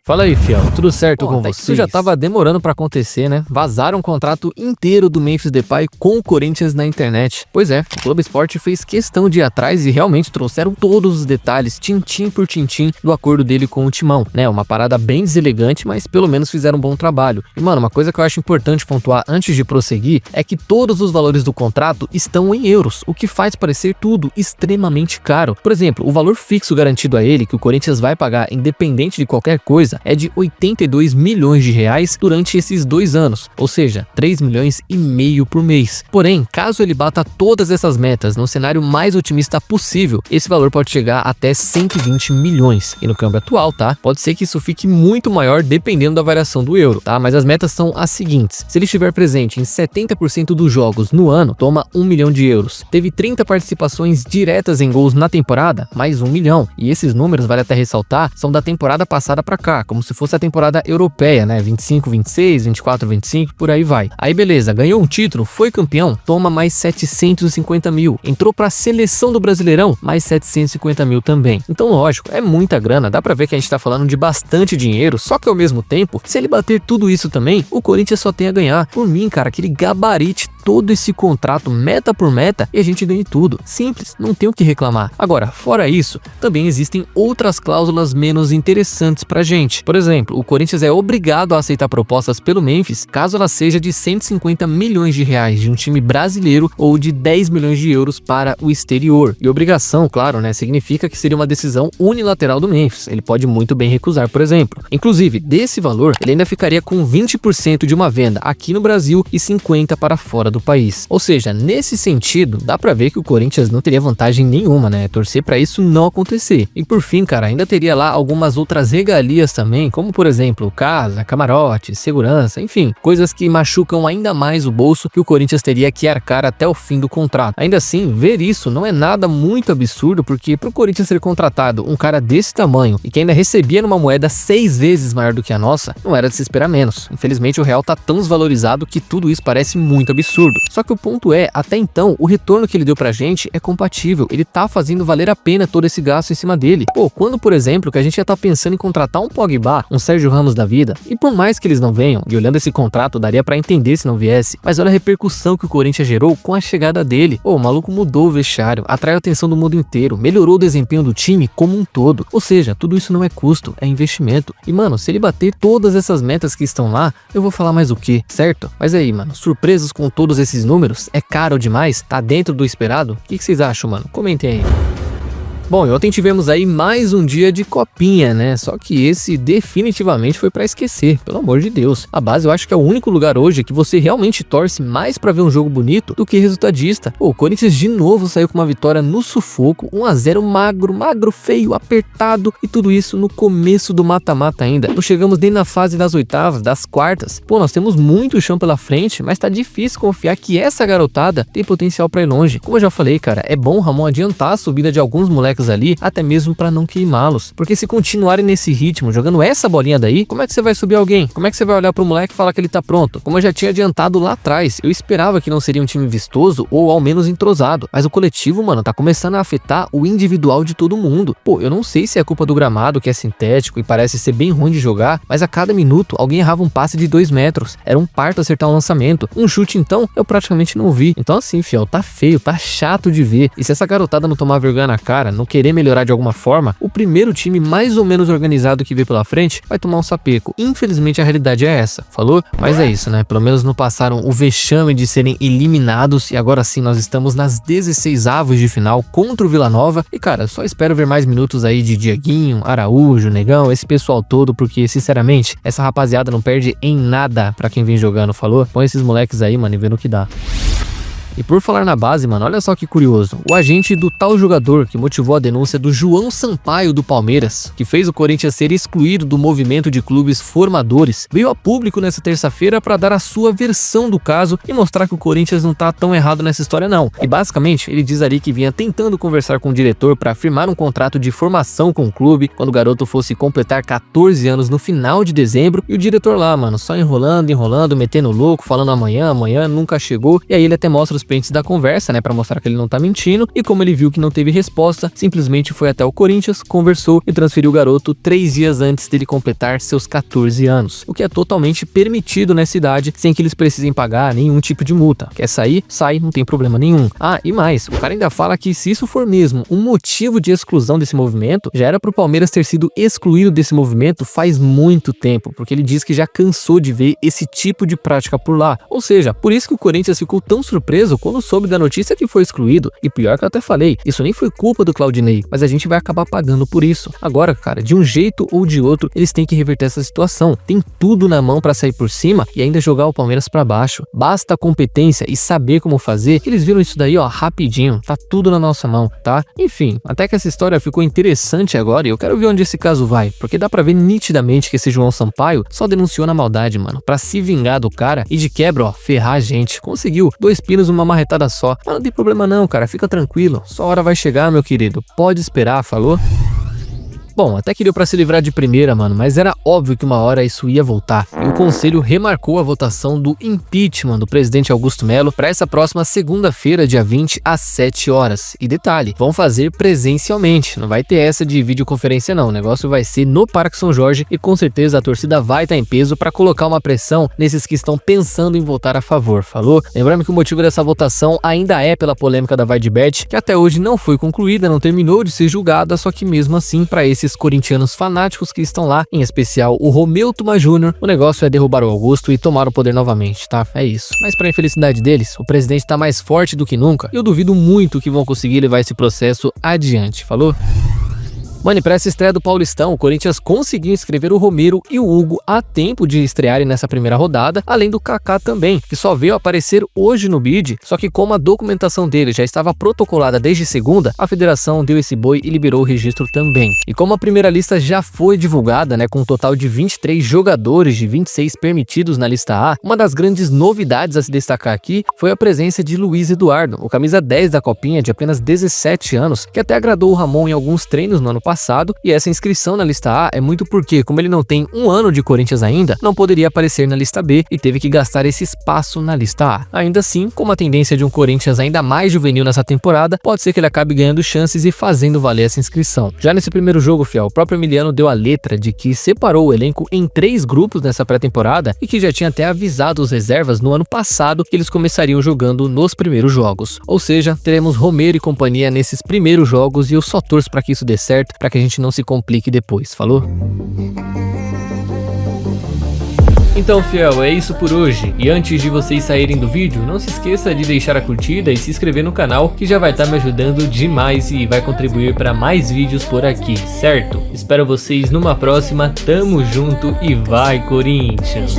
Fala aí, fiel, tudo certo com vocês? Isso já tava demorando pra acontecer, né? Vazaram um contrato inteiro do Memphis Depay com o Corinthians na internet. Pois é, o Globo Esporte fez questão de ir atrás e realmente trouxeram todos os detalhes, tintim por tintim, do acordo dele com o Timão, né? Uma parada bem deselegante, mas pelo menos fizeram um bom trabalho. E mano, uma coisa que eu acho importante pontuar antes de prosseguir é que todos os valores do contrato estão em euros, o que faz parecer tudo extremamente caro. Por exemplo, o valor fixo garantido a ele, que o Corinthians vai pagar independente de qualquer coisa, é de 82 milhões de reais durante esses 2 anos, ou seja, 3 milhões e meio por mês. Porém, caso ele bata todas essas metas no cenário mais otimista possível, esse valor pode chegar até 120 milhões. E no câmbio atual, tá? Pode ser que isso fique muito maior dependendo da variação do euro, tá? Mas as metas são as seguintes: se ele estiver presente em 70% dos jogos no ano, toma 1 milhão de euros. Teve 30 participações diretas em gols na temporada, mais 1 milhão. E esses números, vale até ressaltar, são da temporada passada pra cá, como se fosse a temporada europeia, né? 25, 26, 24, 25, por aí vai. Aí beleza, ganhou um título, foi campeão, toma mais 750 mil. Entrou pra seleção do Brasileirão, mais 750 mil também. Então lógico, é muita grana, dá pra ver que a gente tá falando de bastante dinheiro, só que ao mesmo tempo, se ele bater tudo isso também, o Corinthians só tem a ganhar. Por mim, cara, que ele gabarite todo esse contrato meta por meta e a gente ganhe tudo. Simples, não tem o que reclamar. Agora, fora isso, também existem outras cláusulas menos interessantes pra gente. Por exemplo, o Corinthians é obrigado a aceitar propostas pelo Memphis caso ela seja de 150 milhões de reais de um time brasileiro ou de 10 milhões de euros para o exterior. E obrigação, claro, né, significa que seria uma decisão unilateral do Memphis. Ele pode muito bem recusar, por exemplo. Inclusive, desse valor, ele ainda ficaria com 20% de uma venda aqui no Brasil e 50% para fora do país. Ou seja, nesse sentido, dá pra ver que o Corinthians não teria vantagem nenhuma, né? Torcer pra isso não acontecer. E por fim, cara, ainda teria lá algumas outras regalias também, como por exemplo, casa, camarote, segurança, enfim, coisas que machucam ainda mais o bolso que o Corinthians teria que arcar até o fim do contrato. Ainda assim, ver isso não é nada muito absurdo, porque pro Corinthians ser contratado um cara desse tamanho e que ainda recebia numa moeda 6 vezes maior do que a nossa, não era de se esperar menos. Infelizmente, o real tá tão desvalorizado que tudo isso parece muito absurdo. Só que o ponto é, até então, o retorno que ele deu pra gente é compatível, ele tá fazendo valer a pena todo esse gasto em cima dele. Pô, quando, por exemplo, que a gente já tá pensando em contratar um Pogba, um Sérgio Ramos da vida, e por mais que eles não venham, e olhando esse contrato, daria pra entender se não viesse, mas olha a repercussão que o Corinthians gerou com a chegada dele. Pô, o maluco mudou o vestiário, atraiu a atenção do mundo inteiro, melhorou o desempenho do time como um todo. Ou seja, tudo isso não é custo, é investimento. E mano, se ele bater todas essas metas que estão lá, eu vou falar mais o quê, certo? Mas aí, mano, surpresas com todos esses números? É caro demais? Tá dentro do esperado? O que vocês acham, mano? Comentem aí. Bom, e ontem tivemos aí mais um dia de copinha, né? Só que esse definitivamente foi pra esquecer, pelo amor de Deus. A base eu acho que é o único lugar hoje que você realmente torce mais pra ver um jogo bonito do que resultadista. Pô, o Corinthians de novo saiu com uma vitória no sufoco, 1-0 magro, feio, apertado, e tudo isso no começo do mata-mata ainda. Não chegamos nem na fase das oitavas, das quartas. Pô, nós temos muito chão pela frente, mas tá difícil confiar que essa garotada tem potencial pra ir longe. Como eu já falei, cara, é bom o Ramon adiantar a subida de alguns moleques ali, até mesmo pra não queimá-los, porque se continuarem nesse ritmo, jogando essa bolinha daí, como é que você vai subir alguém? Como é que você vai olhar pro moleque e falar que ele tá pronto? Como eu já tinha adiantado lá atrás, eu esperava que não seria um time vistoso ou ao menos entrosado, mas o coletivo, mano, tá começando a afetar o individual de todo mundo. Pô, eu não sei se é culpa do gramado, que é sintético e parece ser bem ruim de jogar, mas a cada minuto alguém errava um passe de 2 metros, era um parto acertar um lançamento, um chute então, eu praticamente não vi. Então assim, fiel, tá feio, tá chato de ver, e se essa garotada não tomar vergonha na cara, não querer melhorar de alguma forma, o primeiro time mais ou menos organizado que vê pela frente vai tomar um sapeco. Infelizmente a realidade é essa, falou? Mas é isso, né? Pelo menos não passaram o vexame de serem eliminados e agora sim nós estamos nas 16avos de final contra o Vila Nova e cara, só espero ver mais minutos aí de Dieguinho, Araújo, Negão, esse pessoal todo, porque sinceramente essa rapaziada não perde em nada pra quem vem jogando, falou? Põe esses moleques aí, mano, e vê no que dá. E por falar na base, mano, olha só que curioso. O agente do tal jogador que motivou a denúncia do João Sampaio do Palmeiras, que fez o Corinthians ser excluído do movimento de clubes formadores, veio a público nessa terça-feira para dar a sua versão do caso e mostrar que o Corinthians não tá tão errado nessa história não. E basicamente, ele diz ali que vinha tentando conversar com o diretor para firmar um contrato de formação com o clube quando o garoto fosse completar 14 anos no final de dezembro, e o diretor lá, mano, só enrolando, metendo louco, falando amanhã, nunca chegou, e aí ele até mostra os prints da conversa, né, pra mostrar que ele não tá mentindo, e como ele viu que não teve resposta, simplesmente foi até o Corinthians, conversou e transferiu o garoto 3 dias antes dele completar seus 14 anos, o que é totalmente permitido nessa idade, sem que eles precisem pagar nenhum tipo de multa. Quer sair? Sai, não tem problema nenhum. Ah, e mais, o cara ainda fala que se isso for mesmo um motivo de exclusão desse movimento, já era pro Palmeiras ter sido excluído desse movimento faz muito tempo, porque ele diz que já cansou de ver esse tipo de prática por lá. Ou seja, por isso que o Corinthians ficou tão surpreso quando soube da notícia que foi excluído. E pior que eu até falei, isso nem foi culpa do Claudinei, mas a gente vai acabar pagando por isso. Agora, cara, de um jeito ou de outro, eles têm que reverter essa situação. Tem tudo na mão pra sair por cima e ainda jogar o Palmeiras pra baixo. Basta competência e saber como fazer. Eles viram isso daí, ó, rapidinho. Tá tudo na nossa mão, tá? Enfim, até que essa história ficou interessante agora e eu quero ver onde esse caso vai, porque dá pra ver nitidamente que esse João Sampaio só denunciou na maldade, mano, pra se vingar do cara e de quebra, ó, ferrar a gente. Conseguiu 2 pinos numa marretada só. Mas não tem problema não, cara, fica tranquilo. Sua hora vai chegar, meu querido. Pode esperar, falou? Bom, até que deu pra se livrar de primeira, mano, mas era óbvio que uma hora isso ia voltar. E o conselho remarcou a votação do impeachment do presidente Augusto Melo para essa próxima segunda-feira, dia 20, às 7 horas. E detalhe, vão fazer presencialmente, não vai ter essa de videoconferência não, o negócio vai ser no Parque São Jorge e com certeza a torcida vai estar em peso para colocar uma pressão nesses que estão pensando em votar a favor, falou? Lembrando que o motivo dessa votação ainda é pela polêmica da VaideBet, que até hoje não foi concluída, não terminou de ser julgada, só que mesmo assim, para esses corintianos fanáticos que estão lá, em especial o Romeu Tuma Júnior, o negócio é derrubar o Augusto e tomar o poder novamente, tá? É isso. Mas pra infelicidade deles, o presidente tá mais forte do que nunca e eu duvido muito que vão conseguir levar esse processo adiante, falou? Mano, e pra essa estreia do Paulistão, o Corinthians conseguiu inscrever o Romero e o Hugo a tempo de estrearem nessa primeira rodada, além do Kaká também, que só veio aparecer hoje no bid, só que como a documentação dele já estava protocolada desde segunda, a federação deu esse boi e liberou o registro também. E como a primeira lista já foi divulgada, né, com um total de 23 jogadores de 26 permitidos na lista A, uma das grandes novidades a se destacar aqui foi a presença de Luiz Eduardo, o camisa 10 da Copinha de apenas 17 anos, que até agradou o Ramon em alguns treinos no ano passado, e essa inscrição na lista A é muito porque, como ele não tem 1 ano de Corinthians ainda, não poderia aparecer na lista B e teve que gastar esse espaço na lista A. Ainda assim, como a tendência de um Corinthians ainda mais juvenil nessa temporada, pode ser que ele acabe ganhando chances e fazendo valer essa inscrição. Já nesse primeiro jogo, fiel, o próprio Emiliano deu a letra de que separou o elenco em 3 grupos nessa pré-temporada e que já tinha até avisado os reservas no ano passado que eles começariam jogando nos primeiros jogos. Ou seja, teremos Romero e companhia nesses primeiros jogos e eu só torço para que isso dê certo, para que a gente não se complique depois, falou? Então, fiel, é isso por hoje. E antes de vocês saírem do vídeo, não se esqueça de deixar a curtida e se inscrever no canal, que já vai estar me ajudando demais e vai contribuir para mais vídeos por aqui, certo? Espero vocês numa próxima, tamo junto e vai Corinthians!